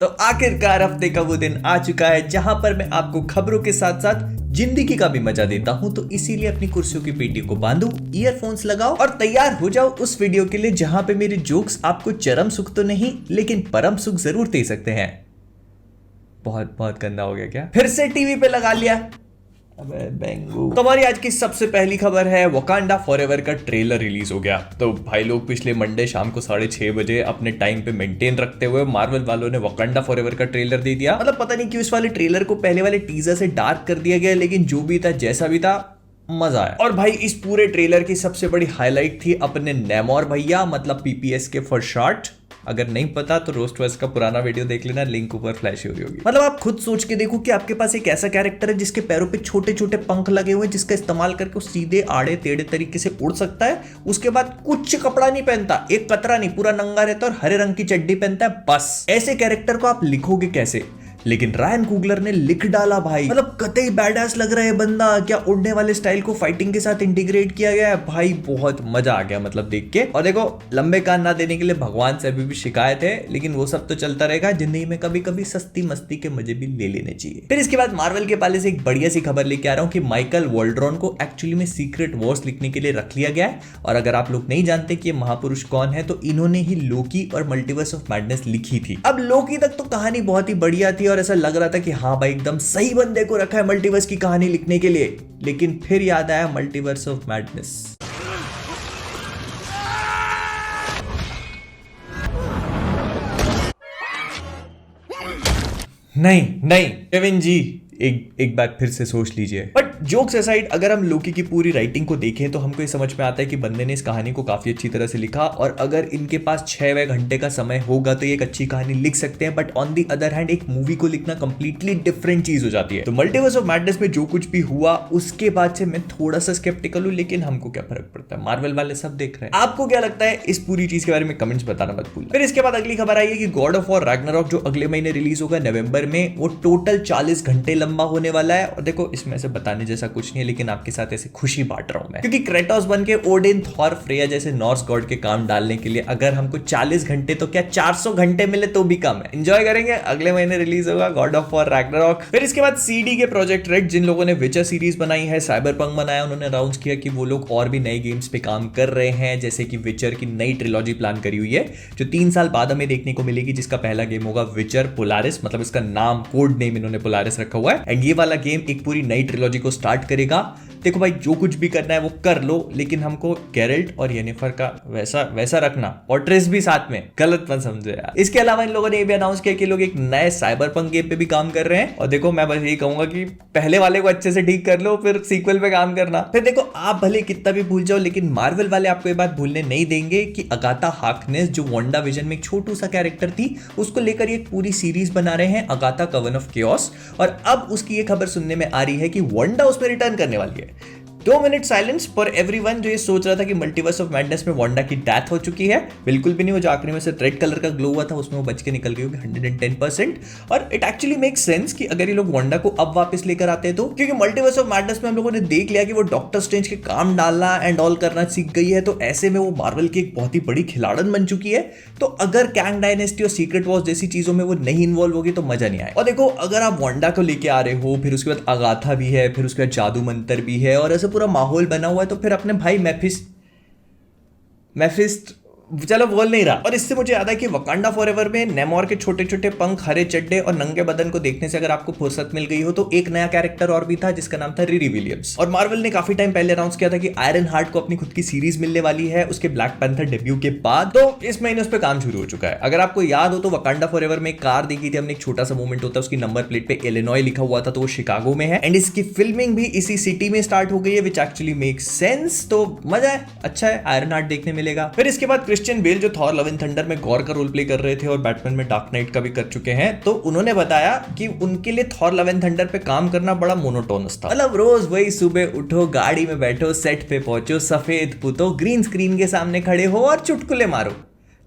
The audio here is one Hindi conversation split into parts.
तो आखिरकार हफ्ते का वो दिन आ चुका है जहां पर मैं आपको खबरों के साथ साथ जिंदगी का भी मजा देता हूं। तो इसीलिए अपनी कुर्सियों की पेटी को बांधो, ईयरफोन्स लगाओ और तैयार हो जाओ उस वीडियो के लिए जहां पे मेरे जोक्स आपको चरम सुख तो नहीं लेकिन परम सुख जरूर दे सकते हैं। बहुत बहुत गंदा हो गया क्या? फिर से टीवी पे लगा लिया? अबे बेंगू। तो हमारी आज की सबसे पहली खबर है, वकांडा फॉरएवर का ट्रेलर रिलीज हो गया। तो भाई लोग पिछले मंडे शाम को 6:30 बजे अपने टाइम पे मेंटेन रखते हुए मार्वल वालों ने वकांडा फॉरएवर का ट्रेलर दे दिया। मतलब पता नहीं क्यों इस वाले ट्रेलर को पहले वाले टीजर से डार्क कर दिया गया, लेकिन जो भी था जैसा भी था मजा आया। और भाई इस पूरे ट्रेलर की सबसे बड़ी हाईलाइट थी अपने नेमोर भैया, मतलब पीपीएस के फॉर शॉर्ट। अगर नहीं पता तो रोस्टवर्स का पुराना वीडियो देख लेना, लिंक ऊपर फ्लैश हो रही होगी। मतलब आप खुद सोच के देखो कि आपके पास एक ऐसा कैरेक्टर है जिसके पैरों पे छोटे छोटे पंख लगे हुए हैं, जिसका इस्तेमाल करके वो सीधे आड़े टेढ़े तरीके से उड़ सकता है। उसके बाद कुछ कपड़ा नहीं पहनता, एक कतरा नहीं, पूरा नंगा रहता है और हरे रंग की चड्डी पहनता है। बस ऐसे कैरेक्टर को आप लिखोगे कैसे? लेकिन रायन कुगलर ने लिख डाला भाई। मतलब कतई बैडास लग रहा है बंदा। क्या उड़ने वाले स्टाइल को फाइटिंग के साथ इंटीग्रेट किया गया है भाई, बहुत मजा आ गया मतलब देख के। और देखो, लंबे कान ना देने के लिए भगवान से अभी भी शिकायत है, लेकिन वो सब तो चलता रहेगा। जिंदगी में कभी कभी सस्ती मस्ती के मजे भी ले लेने चाहिए। फिर इसके बाद मार्वल के पाले से एक बढ़िया सी खबर लेके आ रहा हूँ कि माइकल वॉल्ड्रॉन को एक्चुअली में सीक्रेट वॉर्स लिखने के लिए रख लिया गया है। और अगर आप लोग नहीं जानते कि ये महापुरुष कौन है, तो इन्होंने ही लोकी और मल्टीवर्स ऑफ मैडनेस लिखी थी। अब लोकी तक तो कहानी बहुत ही बढ़िया थी और ऐसा लग रहा था कि हाँ भाई एकदम सही बंदे को रखा है मल्टीवर्स की कहानी लिखने के लिए। लेकिन फिर याद आया मल्टीवर्स ऑफ मैडनेस। नहीं केविन जी, एक बात फिर से सोच लीजिए। बट जोक्स असाइड, अगर हम लोकी की पूरी राइटिंग को देखें तो हमको ये समझ में आता है कि बंदे ने इस कहानी को काफी अच्छी तरह से लिखा। और अगर इनके पास 6 घंटे का समय होगा तो ये एक अच्छी कहानी लिख सकते हैं। But on the other hand एक मूवी को लिखना कंप्लीटली डिफरेंट चीज हो जाती है। तो मल्टीवर्स ऑफ मैडनेस में जो कुछ भी हुआ उसके बाद से मैं थोड़ा सा स्केप्टिकल हूं, लेकिन हमको क्या फर्क पड़ता है, मार्वल वाले सब देख रहे हैं। आपको क्या लगता है इस पूरी चीज के बारे में? कमेंट्स बताना मत भूलना। फिर इसके बाद अगली खबर आई है कि गॉड ऑफ वॉर रैग्नारॉक जो अगले महीने रिलीज होगा नवंबर में, वो टोटल 40 घंटे लंबा होने वाला है। और देखो, इसमें से बताने जैसा कुछ नहीं है, लेकिन आपके साथ ऐसे खुशी बांट रहा हूं मैं, क्योंकि क्रेटोस बन के ओडिन, थॉर, फ्रेया जैसे नॉर्स गॉड के काम डालने के लिए अगर हमको 40 घंटे तो क्या 400 घंटे मिले तो भी कम है। एंजॉय करेंगे। अगले महीने रिलीज होगा गॉड ऑफ वॉर रैग्नारॉक। फिर इसके बाद सीडी के प्रोजेक्ट रेड, जिन लोगों ने विचर सीरीज बनाई है, साइबरपंक बनाया, उन्होंने अनाउंस किया कि वो लोग और भी नए गेम्स पे काम कर रहे हैं, जैसे कि विचर की नई ट्रिलॉजी प्लान करी हुई है जो 3 साल बाद हमें देखने को मिलेगी, जिसका पहला गेम होगा विचर पोलारिस। मतलब इसका नाम, कोड नेम इन्होंने पोलारिस रखा हुआ है। एंड ये वाला गेम एक पूरी नई ट्रिलॉजी को स्टार्ट करेगा। देखो भाई, जो कुछ भी करना है वो कर लो, लेकिन हमको गेरल्ट और येनिफर का वैसा रखना, और ट्रेस भी साथ में, गलत मत समझो यार। इसके अलावा इन लोगों ने ये भी अनाउंस किया कि लोग एक नए साइबरपंक गेम पे भी काम कर रहे हैं। और देखो, मैं बस यही कहूंगा कि पहले वाले को अच्छे से ठीक कर लो, फिर सीक्वल पे काम करना। फिर देखो, आप भले कितना भी भूल जाओ, लेकिन मार्वल वाले आपको ये बात भूलने नहीं देंगे कि अगाथा हार्कनेस, जो वांडा विजन में एक छोटू सा कैरेक्टर थी, उसको लेकर एक पूरी सीरीज बना रहे हैं, अगाथा कवन ऑफ केओस। और अब उसकी ये खबर सुनने में आ रही है कि वांडा उसमें रिटर्न करने वाली है। 2 मिनट साइलेंस फॉर एवरीवन जो ये सोच रहा था कि मल्टीवर्स ऑफ मैडनेस में वांडा की डेथ हो चुकी है। बिल्कुल भी नहीं। वो जो आखिरी में से रेड कलर का ग्लो हुआ था उसमें वो बच के निकल गई होगी 110%। और इट एक्चुअली मेक सेंस कि अगर ये लोग वांडा को अब वापस लेकर आते तो, क्योंकि मल्टीवर्स ऑफ मैडनेस में हम लोगों ने देख लिया कि वो डॉक्टर स्ट्रेंज के काम डालना एंड ऑल करना सीख गई है। तो ऐसे में वो मार्वल की एक बहुत ही बड़ी खिलाड़न बन चुकी है। तो अगर कैंग डायनेस्टी और सीक्रेट वॉर्स जैसी चीजों में वो नहीं इन्वॉल्व होगी तो मजा नहीं आए। और देखो, अगर आप वांडा को लेके आ रहे हो, फिर उसके बाद अगाथा भी है, फिर उसके बाद जादू मंतर भी है, और ऐसे पूरा माहौल बना हुआ है, तो फिर अपने भाई मेफिस्ट चलो बोल नहीं रहा। और इससे मुझे याद है कि वकांडा फॉरएवर में नेमोर के छोटे छोटे पंख, हरे चड्डे और नंगे बदन को देखने से अगर आपको फुर्सत मिल गई हो, तो एक नया कैरेक्टर और भी था जिसका नाम था रिरी विलियम्स। और मार्वल ने काफी टाइम पहले अनाउंस किया था कि आयरन हार्ट को अपनी खुद की सीरीज मिलने वाली है उसके ब्लैक पैंथर डेब्यू के बाद। तो इस महीने उस पर काम शुरू हो चुका है। अगर आपको याद हो तो वकांडा फॉरएवर में एक कार देखी थी हमने, एक छोटा सा मूवमेंट होता है, उसकी नंबर प्लेट पे इलिनॉय लिखा हुआ था, तो वो शिकागो में है। एंड इसकी फिल्मिंग भी इसी सिटी में स्टार्ट हो गई है, विच एक्चुअली मेक सेंस। तो मजा है, अच्छा है, आयरन हार्ट देखने मिलेगा। फिर इसके बाद क्रिश्चियन बेल जो थॉर लव एंड थंडर में गॉर का रोल प्ले कर रहे थे और बैटमैन में डार्क नाइट का भी कर चुके हैं, तो उन्होंने बताया कि उनके लिए थॉर लव एंड थंडर पे काम करना बड़ा मोनोटोनस था। मतलब रोज वही सुबह उठो, गाड़ी में बैठो, सेट पे पहुंचो, सफेद पुतो, ग्रीन स्क्रीन के सामने खड़े हो और चुटकुले मारो।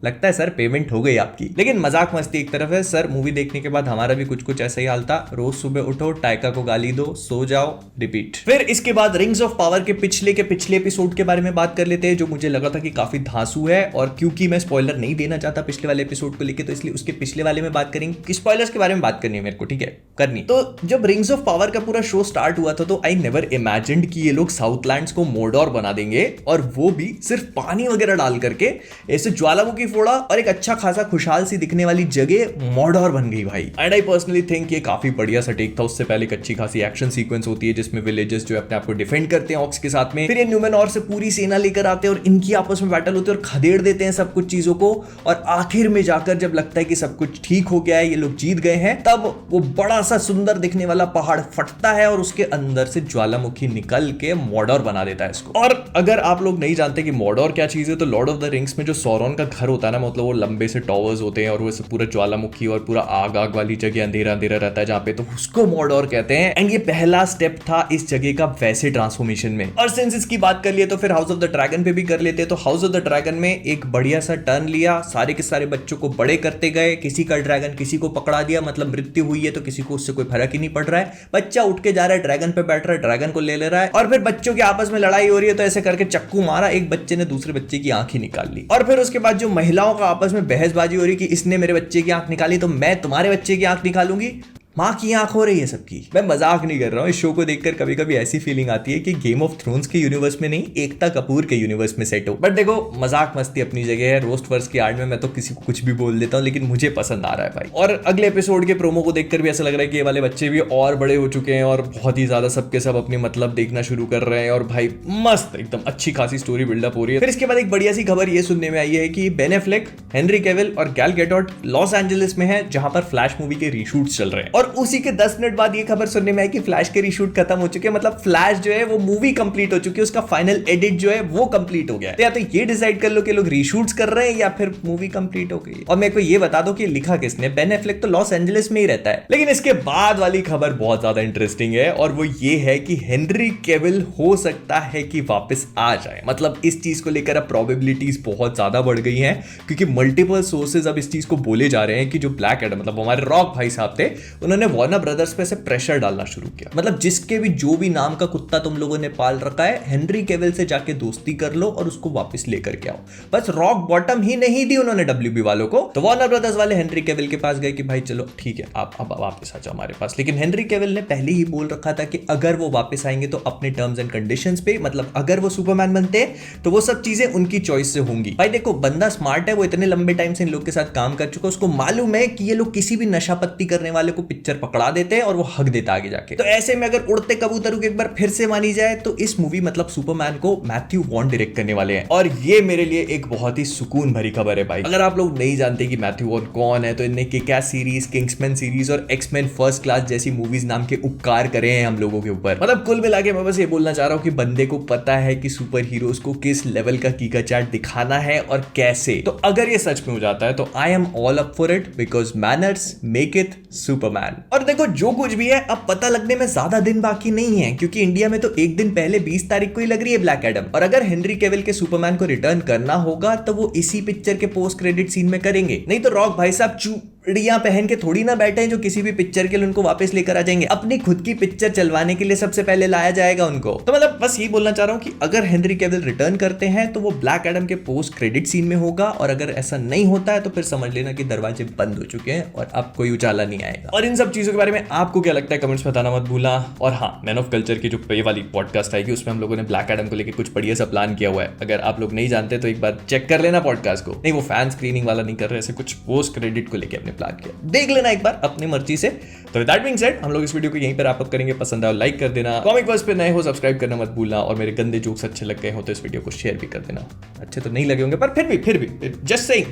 लगता है सर पेमेंट हो गई आपकी। लेकिन मजाक मस्ती एक तरफ है सर, मूवी देखने के बाद हमारा भी कुछ कुछ ऐसा ही हाल था। रोज सुबह उठो, टाइका को गाली दो, सो जाओ, रिपीट। फिर इसके बाद रिंग्स ऑफ पावर के पिछले एपिसोड के बारे में बात कर लेते हैं, जो मुझे लगा था कि काफी धांसू है, और क्योंकि मैं स्पॉइलर नहीं देना चाहता पिछले वाले एपिसोड को लेके, तो इसलिए उसके पिछले वाले में बात करेंगे। स्पॉयलर्स के बारे में बात करनी है मेरे को, ठीक है, करनी। तो जब रिंग्स ऑफ पावर का पूरा शो स्टार्ट हुआ था तो आई नेवर इमेजिन्ड कि ये लोग साउथलैंड्स को मोर्डोर बना देंगे, और वो भी सिर्फ पानी वगैरह डाल करके। ऐसे ज्वालामुखी फोड़ा और एक अच्छा खासा खुशहाल सी दिखने वाली जगह मोर्डोर बन गई भाई। एंड आई पर्सनली थिंक ये काफी बढ़िया सा टेक था। उससे पहले एक अच्छी खासी एक्शन सीक्वेंस होती है जिसमें विलेजर्स जो अपने आप को डिफेंड करते हैं ऑक्स के साथ में, फिर ये न्यूमेनॉर से पूरी सेना लेकर आते हैं और इनकी आपस में बैटल होती है और खदेड़ देते हैं सब कुछ चीजों को, और आखिर में जाकर जब लगता है कि सब कुछ ठीक हो गया है, ये लोग जीत गए हैं, तब वो बड़ा सा सुंदर दिखने वाला पहाड़ फटता है और उसके अंदर से ज्वालामुखी निकल के मोर्डोर बना देता है इसको। और अगर आप लोग नहीं जानते कि मोर्डोर क्या चीज है, तो लॉर्ड ऑफ द रिंग्स में जो सौरन का घर होता है ना, मतलब वो लंबे से टॉवर्स होते हैं और वो पूरा ज्वालामुखी और पूरा आग आग वाली जगह, अंधेरा अंधेरा रहता है जहां पे, तो उसको मोर्डोर कहते हैं। एंड ये पहला स्टेप था इस जगह का वैसे ट्रांसफॉर्मेशन में। और सिंस इसकी बात कर लिए तो फिर हाउस ऑफ द ड्रैगन पे भी कर लेते हैं। तो हाउस ऑफ द ड्रैगन में एक बढ़िया सा टर्न लिया, सारे के सारे बच्चों को बड़े करते गए, किसी का ड्रैगन किसी को पकड़ा दिया, मतलब मृत्यु हुई है तो किसी को उससे कोई फर्क ही नहीं पड़ रहा है, बच्चा उठ के जा रहा है, ड्रैगन पे बैठ रहा है, ड्रैगन को ले ले रहा है, और फिर बच्चों की आपस में लड़ाई हो रही है तो ऐसे करके चक्कू मारा, एक बच्चे ने दूसरे बच्चे की आंख ही निकाल ली। और फिर उसके बाद जो महिलाओं का आपस में बहसबाजी हो रही कि इसने मेरे बच्चे की आंख निकाली तो मैं तुम्हारे बच्चे की आंख निकालूंगी, माँ की आंख हो रही है सबकी। मैं मजाक नहीं कर रहा हूँ, इस शो को देखकर कभी कभी ऐसी फीलिंग आती है कि गेम ऑफ थ्रोन्स के यूनिवर्स में नहीं, एकता कपूर के यूनिवर्स में सेट हो। बट देखो, मजाक मस्ती अपनी जगह है, रोस्ट वर्स की आड़ में मैं तो किसी को कुछ भी बोल देता हूँ, लेकिन मुझे पसंद आ रहा है भाई। और अगले एपिसोड के प्रोमो को देखकर भी ऐसा लग रहा है कि ये वाले बच्चे भी और बड़े हो चुके हैं और बहुत ही ज्यादा सबके सब अपने मतलब देखना शुरू कर रहे हैं, और भाई मस्त एकदम अच्छी खासी स्टोरी बिल्डअप हो रही है। फिर इसके बाद एक बढ़िया सी खबर ये सुनने में आई है कि बेन एफ्लेक, हेनरी कैविल और गैल गैडोट लॉस एंजलिस में है, जहां पर फ्लैश मूवी के रीशूट्स चल रहे हैं। और उसी के 10 मिनट बाद ये खबर सुनने में आई कि फ्लैश के रीशूट खत्म हो चुके हैं, मतलब फ्लैश जो है वो मूवी कंप्लीट हो चुकी है, उसका फाइनल एडिट जो है वो कंप्लीट हो गया है। तो या तो ये डिसाइड कर लो कि लोग रीशूट्स कर रहे हैं या फिर मूवी कंप्लीट हो गई। और मेरे को ये बता दो कि लिखा किसने, बेन एफ्लेक तो लॉस एंजलिस में ही रहता है। लेकिन इसके बाद वाली खबर बहुत ज्यादा इंटरेस्टिंग है, और वो ये है कि हेनरी कैविल हो सकता है कि वापस आ जाए। मतलब इस चीज को लेकर अब प्रोबेबिलिटीज बहुत ज्यादा बढ़ गई हैं, क्योंकि मल्टीपल सोर्सेज अब इस चीज को बोले जा रहे हैं कि जो ब्लैक एडम, मतलब हमारे रॉक भाई साहब थे, उन्होंने वार्नर ब्रदर्स पे से प्रेशर डालना शुरू किया। मतलब जिसके भी जो भी नाम का कुत्ता तुम लोगों ने पाल रखा है, हेनरी कैविल से जाके दोस्ती कर लो और उसको वापस लेकर के आओ। बस रॉक बॉटम ही नहीं दी उन्होंने डब्ल्यूबी वालों को, तो वार्नर ब्रदर्स वाले हेनरी कैविल के पास गए कि भाई चलो ठीक है, आप अब वापस आ जाओ हमारे पास। लेकिन हेनरी कैविल ने पहले ही बोल रखा था कि अगर वो वापस आएंगे तो अपने टर्म्स एंड कंडीशंस पे, मतलब अगर वो सुपरमैन बनते तो वो सब चीजें उनकी चॉइस से होंगी। भाई देखो, बंदा स्मार्ट है, वो इतने लंबे टाइम से इन लोग के साथ काम कर चुका है, उसको मालूम है कि ये लोग किसी भी नशा पत्ती करने वाले को पिक्चर पकड़ा देते हैं और वो हक देता आगे जाके। तो ऐसे में अगर उड़ते कबूतरों की एक बार फिर से मानी जाए तो इस मूवी मतलब सुपरमैन को मैथ्यू वॉन डायरेक्ट करने वाले हैं, और ये मेरे लिए एक बहुत ही सुकून भरी खबर है भाई। अगर आप लोग नहीं जानते कि मैथ्यू वॉन कौन है, तो इनने किक-एस सीरीज, किंग्समैन सीरीज और एक्समैन फर्स्ट क्लास जैसी मूवीज नाम के उपकार करे हैं हम लोगों के ऊपर। मतलब कुल मिला के मैं बस ये बोलना चाह रहा हूँ कि बंदे को पता है कि सुपर हीरोज को किस लेवल का कीका चाट दिखाना है और कैसे। तो अगर ये सच में हो जाता है तो I am all up for it, because manners make it Superman. और देखो, जो कुछ भी है अब पता लगने में ज्यादा दिन बाकी नहीं है, क्योंकि इंडिया में तो एक दिन पहले 20 तारीख को ही लग रही है ब्लैक एडम। और अगर हेनरी कैविल के सुपरमैन को रिटर्न करना होगा तो वो इसी पिक्चर के पोस्ट क्रेडिट सीन में करेंगे, नहीं तो रॉक भाई साहब चूड़ियां पहन के थोड़ी ना बैठे हैं जो किसी भी पिक्चर के लिए उनको वापस लेकर आ जाएंगे। अपनी खुद की पिक्चर चलवाने के लिए सबसे पहले लाया जाएगा उनको। तो मतलब बस ये बोलना चाह रहा हूं कि अगर हेनरी कैविल रिटर्न करते हैं तो वो ब्लैक एडम के पोस्ट क्रेडिट सीन में होगा, और अगर ऐसा नहीं होता है तो फिर समझ लेना कि दरवाजे बंद हो चुके हैं और अब कोई उजाला नहीं आएगा। और इन सब चीजों के बारे में आपको क्या लगता है, कमेंट्स में बताना मत भूलना। और हाँ, मैन ऑफ कल्चर की जो पे वाली पॉडकास्ट आएगी उसमें हम लोगों ने ब्लैक एडम को लेकर कुछ बढ़िया सा प्लान किया हुआ है। अगर आप लोग नहीं जानते तो एक बार चेक कर लेना पॉडकास्ट को। नहीं, वो फैन स्क्रीनिंग वाला नहीं कर रहे, ऐसे कुछ पोस्ट क्रेडिट को लेकर अपने प्लान किया, देख लेना एक बार अपनी मर्जी से। तो विद दैट बीइंग सेड, हम लोग इस वीडियो को यहीं पर रैप अप करेंगे। पसंद आया लाइक कर देना, कॉमिक वर्स पे नए हो सब्सक्राइब करना मत भूलना, और मेरे गंदे जोक्स अच्छे लग गए हो तो इस वीडियो को शेयर भी कर देना। अच्छे तो नहीं लगे होंगे पर फिर भी जस्ट सेइंग।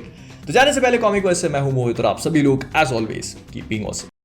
तो जाने से पहले कॉमिक वर्स से मैं हूं मोहित, और आप सभी लोग as always keep being awesome.